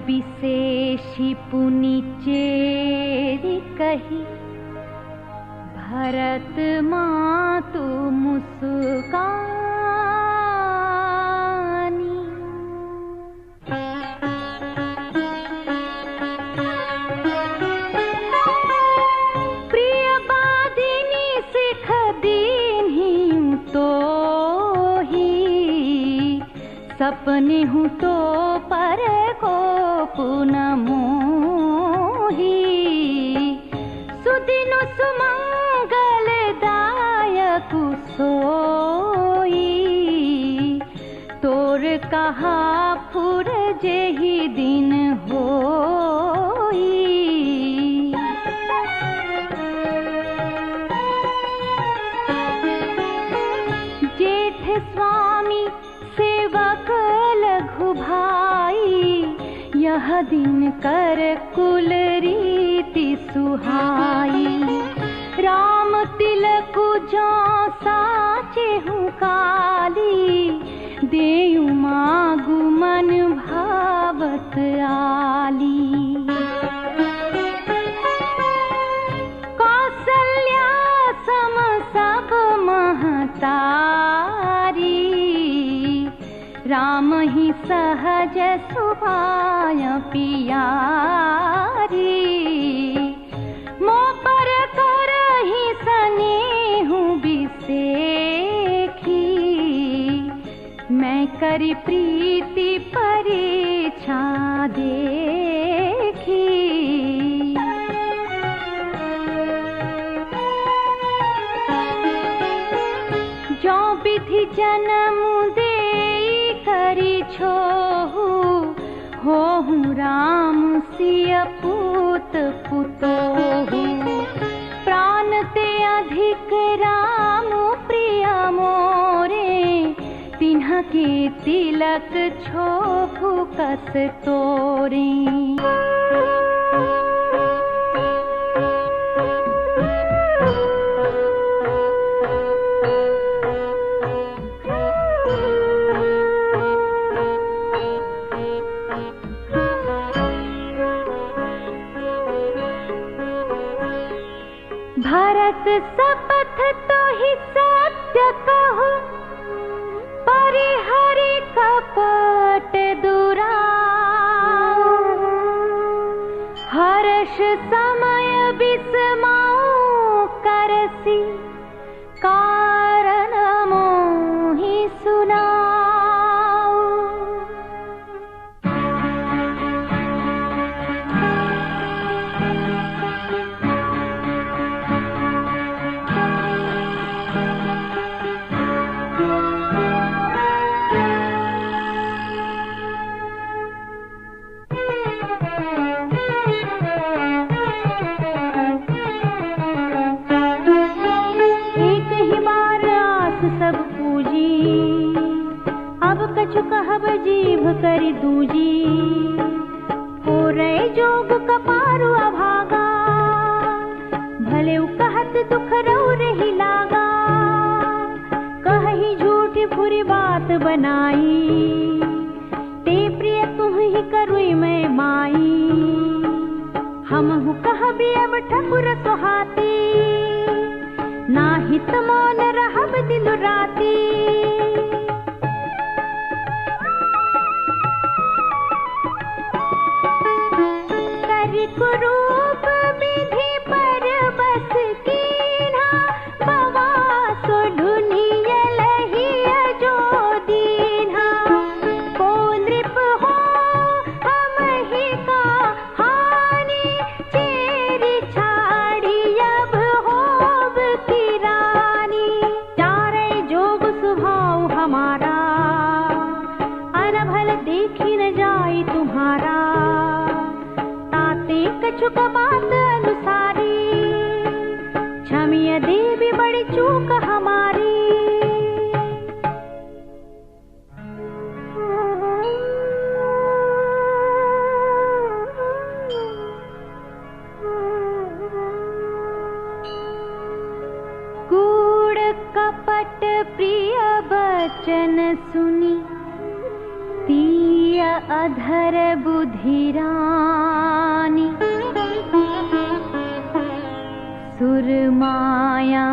विशेषी पुनि चेरी कही, भरत मातु मुस्कानी। प्रिय बादिनी सिख दीन्ही तो ही, सपने हूँ तो पर को पुनः मोही। सुदिन सुमंगल दायक सोई, तोर कहा फुर जेहि दिन होई। जेठ स्वामी सेवक लघु भाई, यह दिन कर कुल रीति सुहाई। राम तिलक जो साचे हूँ काली, देयु मागु मन भावत आली। कौसल्या सम सब महतारी, राम ही सहज सुभाय पियारी। मो पर करहि स्नेहु बिसेखी, मैं करि प्रीति परीक्षा देखी। जो विधि जन्म दे करी छोहु, होहु राम सिय पूत पुतोहु। प्राण ते अधिक राम प्रिय मोरे, तिन्ह के तिलक छोहु कस तोरे। भरत शपथ तो ही सत्य कहो, परिहरि कपट दुराओ। हर्ष समय विस्माओ करसी, कारण मोहि सुनाओ। सब पूजी, अब कछु कहब जीभ करि दूजी। हो रहे जोग कपारु अभागा, भले कहत दुख रौ रही लागा। कही झूठी बुरी बात बनाई, ते प्रिय तुम ही करुई मैं माई। हम हूँ कहबी अब ठकुर सुहाती, नाहित मौन रहब दिन राती। करि कुरूप विधि पर बस कीन्हा, बवासो ढूनिय लहिय जो दीन्हा। को नृप हो हम ही का हानि, चेरी छाड़ी अब होब की रानी। चारे जोग स्वभाव हमारा, अनभल देखी न जाई तुम्हारा। ताते कछुक बात अनुसारी, क्षमिय देवी बड़ी चूक हमारी। कपट प्रिय बचन सुनी, तीय अधर बुधिरानी सुरमाया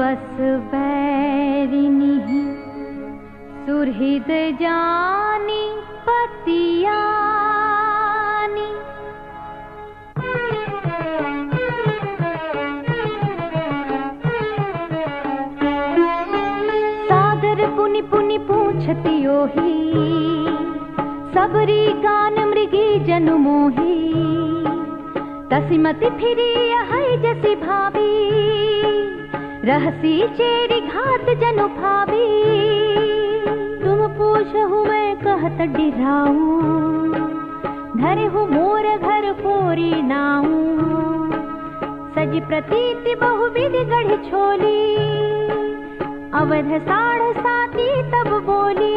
बस बैरिनी सुरहित जानी पतियानी। सादर पुनि पुनि पूछती ओही सबरी गान मृगी जनु मोही। तसिमति फिरी है जसी भाभी रहसी चेरी घात जनु भाभी। तुम पूछहु मैं कहत डिराऊं धरे हूँ मोर घर पोरी नाऊं। सजी प्रतीति बहुविधि गढ़ी छोली अवध साढ़ साती तब बोली।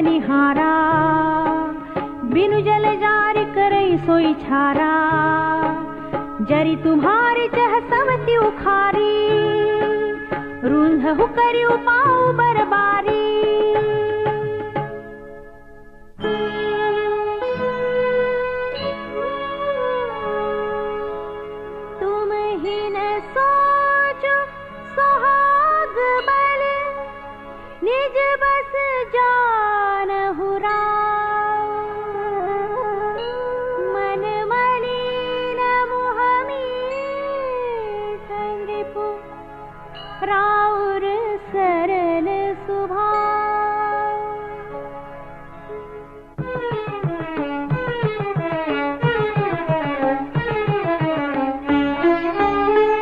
निहारा बिनु जल जार करई सोई छारा। जरी तुम्हारी चह समति उखारी रूंधहु करी उपाऊ बरबारी। तुम ही न सोचो सुहाग बल निज बस जान मन मलिन मुहमी संगरिपु राउर सरल सुभाव।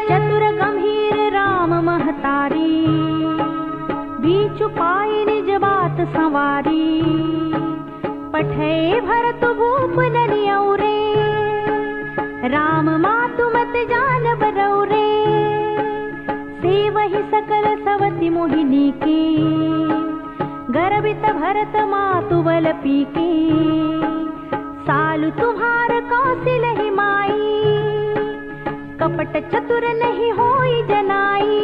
चतुर गंभीर राम महतारी बीच पाई निज बात संवारी। पठे भरत भूप ननियौरे राम मातु मत जान बरौरे। से वही सकल सवति मोहिनी की गर्भित भरत मातु बल पीके। सालु तुम्हार कौशिल ही माई कपट चतुर नहीं होई जनाई।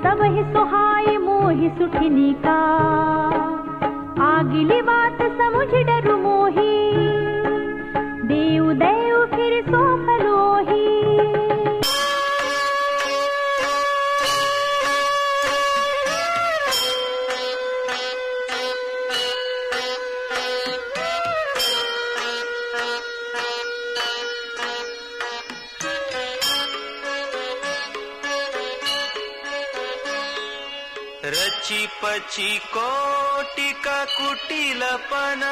सब ही सुहाई मोहि सुखिनी का आगिली बात समुझ डरु मोही। देव देव फिर सो फलोही। रची पची कोटिका कुटिलपन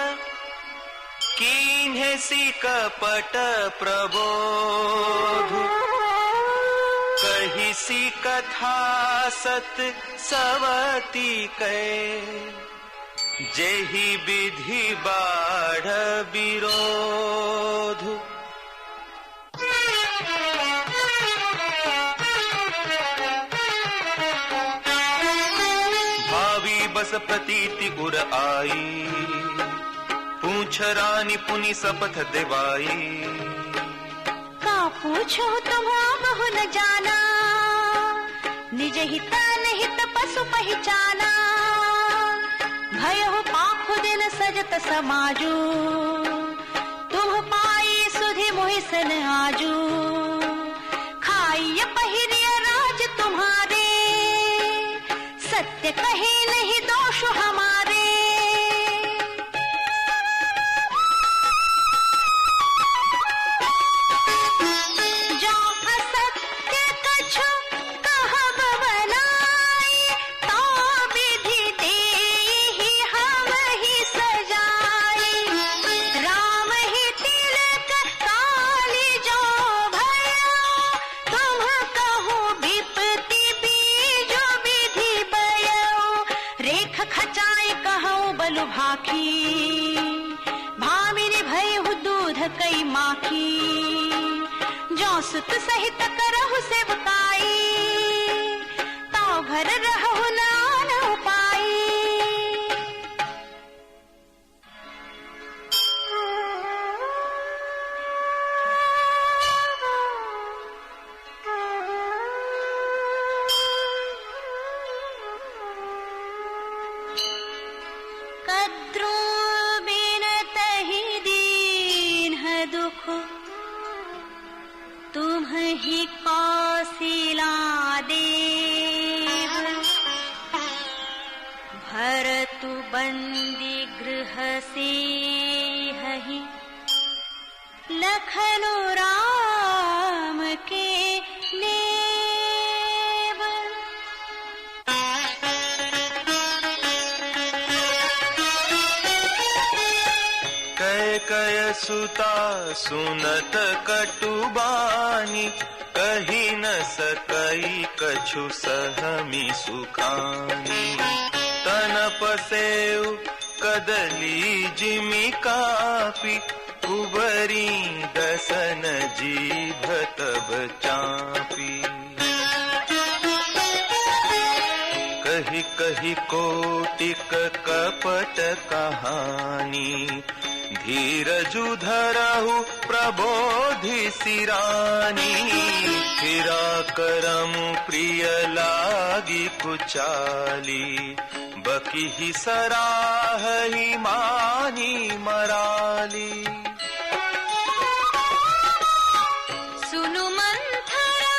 कीन्हे सी कपट प्रबोध। कही सी कथा सत सवती कै जेहि विधि बाढ़ विरोध। बस प्रतीति उर आई पूछ रानी पुनि शपथ दिवाई। का पूछो तुम बहु न जाना निज हित निहित पशु पहचाना। भय हो पाखु दिन सजत समाजू तुम पाई सुधि मोहिसन आजू। खाइय पहिरिय राज तुम्हारे सत्य कहे नहीं दोष हमारे। रेख खचाए कहूँ बलु भाखी, भामिनी भयहु दूध कई माखी, जो सुत सहित करहु सेवकाई, ताव भर रहु नान उपाई। कद्रों बिन तहि दीन दुख, तुम ही कौशिला देव, भरतु बंदी गृह से हहि, लखनु राम के लेव। कय सुता सुनत कटुबानी, कही न सकई कछु सहमी सुखानी। तन पसेउ कदली जिमि कापी, कुबरी दसन जीभ तब चापी। कही कही कोटिक कपट कहानी, धीरजु धरहु प्रबोधि सिरानी। फिरा करमु प्रिय लागी कुचाली, बकी सराहहि मानी मराली। सुनु मंथरा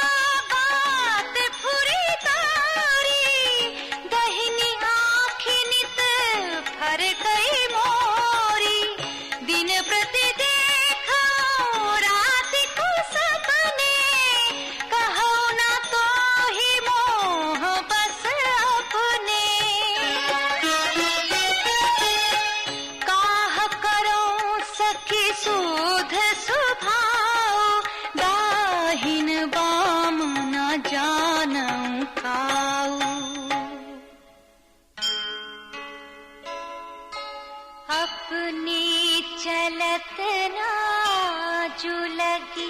बात फुरी तारी, दहिनी आँखि नित फर गई मोरी। दिन प्रति देखो राति को सपने, कहो ना तो ही मोह बस अपने। काह करो सखी सूध सुभाओ, दाहिन बाम न जानऊं काऊ। अपनी चलत नाजु लगी,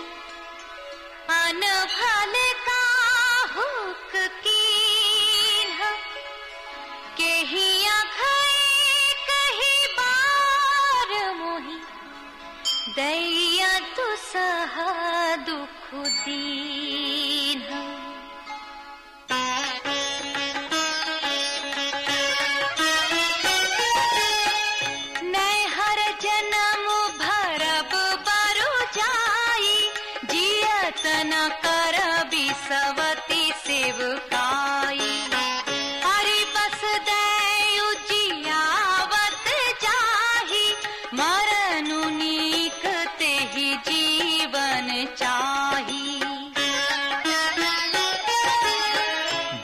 अनभल का हुक कीन्ह। केहिया खई कही बार मोहि, दैया दुसह दुख दीन्ह। नैहर जन्म भरब बरु जाई, जियत न करबी सवती सेवकाई। हरि बस दयु जियावत जाहि, मरनु नीक तेहि जीवन चाही।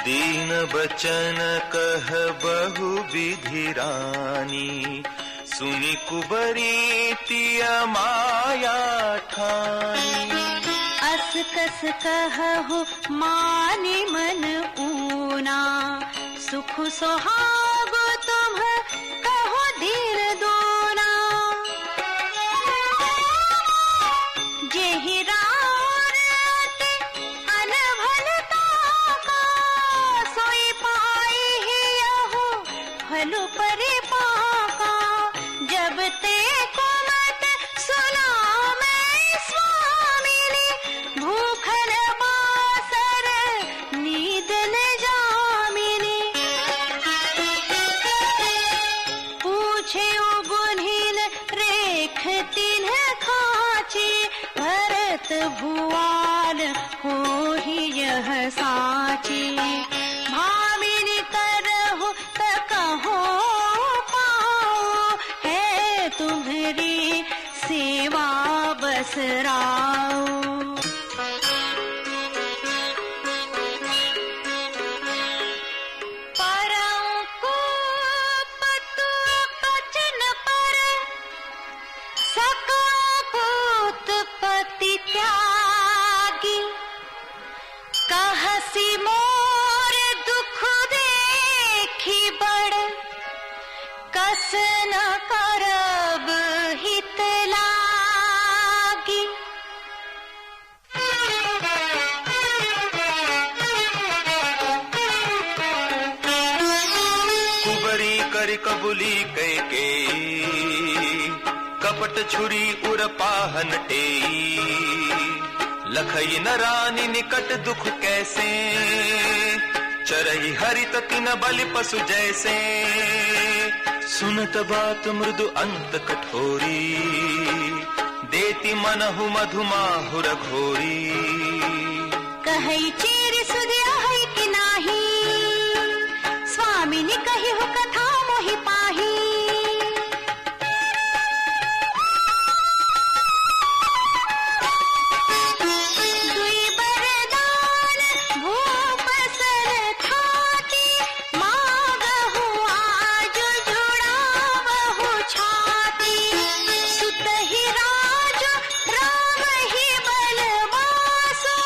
दीन बचन कह बहु विधि रानी, सुनि कुबरी तिय माया ठानी। अस कस कहु मानि मन ऊना, सुख सोहाग तुम कहो धीर दूना। जेहि रात अनभलता का, सोई पाई हियहु फलु परिपाका। जब ते को मत सुना मैं स्वामिनी, भूखल बासर नींद न जामिनी। पूछे गुनीन रेख तिन्ह खाची, भरत भुआल होहि यह साची। भामिनी करहु त कहो पाओ, है तुम्हारी सेवा बस राओ। परं को पतु बचन पर, सका पूत पति त्यागी। कहसी मोर कस न करब हित लागी। कुबरी कर कबुली कह के कपट छुरी उर पाहन टेई। लखई न रानी निकट दुख कैसे चरई हरित तिन बलि पशु जैसे। सुनत बात मृदु अंत कठोरी देती मनहु मधुमाहुर घोरी। कहई चीर सुधिया है कि नाही स्वामिनी कही हो कथा मोहि पाही। दुई बरदान भूप सर थाती मांगहु आज जुड़ावहु छाती। सुत ही राज राम ही बलवासो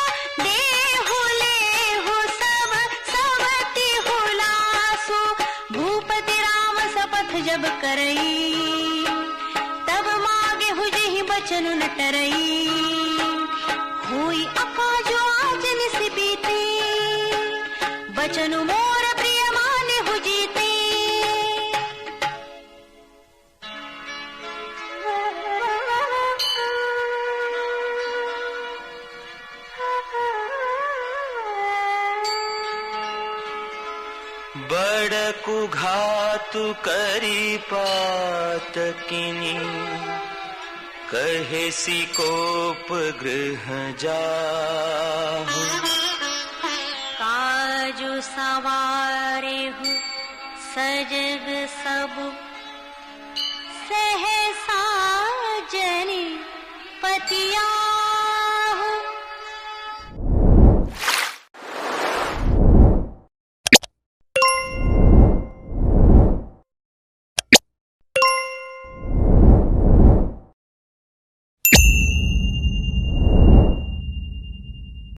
देहु लेहु सब सबति हुलासो। भूपति राम शपथ जब करई तब मागे हुजहि बचन न टरई। हुई अकाजो आज निस बीते बचन मोर प्रिय माने हु जीते। बड़कु घातु करी पातकिनी कहे सी कोप गृह जाहु। काजु सवारे हूँ सजग सब सहसा जनि पतिया।